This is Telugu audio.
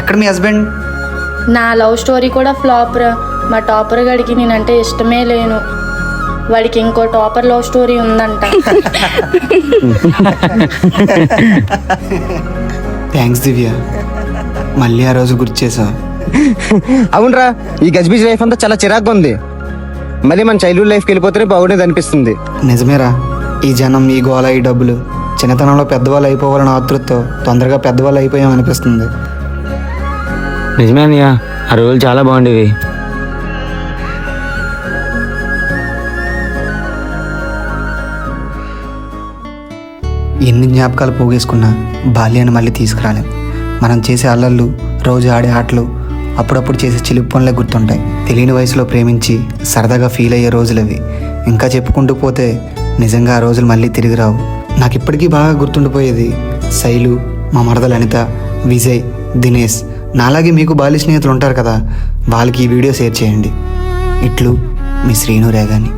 ఎక్కడ మీ హస్బెండ్? నా లవ్ స్టోరీ కూడా ఫ్లాప్ రా. మా టాపర్ గడికి నేనంటే ఇష్టమే లేను. వాడికి ఇంకో టాపర్ లవ్ స్టోరీ ఉందంట. థ్యాంక్స్ దివ్య, మళ్ళీ ఆ రోజు గుర్తు చేసావు. అవునరా, ఈ గజిబిజి లైఫ్ అంతా చాలా చిరాగ్గా ఉంది. మళ్ళీ మన చైల్డ్హుడ్ లైఫ్కి వెళ్ళిపోతేనే బాగుండేది అనిపిస్తుంది. నిజమేరా, ఈ జనం, ఈ గోల, ఈ డబ్బులు, చిన్నతనంలో పెద్దవాళ్ళు అయిపోవాలని ఆతృతతో తొందరగా పెద్దవాళ్ళు అయిపోయాం అనిపిస్తుంది. నిజమే అన్నయ్య, ఆ రోజులు చాలా బాగుండేవి. ఎన్ని జ్ఞాపకాలు పోగేసుకున్నా బాల్యాన్ని మళ్ళీ తీసుకురాలేం. మనం చేసే అల్లర్లు, రోజు ఆడే ఆటలు, అప్పుడప్పుడు చేసే చిలిపి పనులే గుర్తుంటాయి. తెలియని వయసులో ప్రేమించి సరదాగా ఫీల్ అయ్యే రోజులు అవి. ఇంకా చెప్పుకుంటూ పోతే నిజంగా ఆ రోజులు మళ్ళీ తిరిగి రావు. నాకు ఇప్పటికీ బాగా గుర్తుండిపోయేది శైలు, మా మరదలు అనిత, విజయ్, దినేష్. నాలాగే మీకు బాల్య స్నేహితులు ఉంటారు కదా, వాళ్ళకి ఈ వీడియో షేర్ చేయండి. ఇట్లు మీ శ్రీను రేగాని.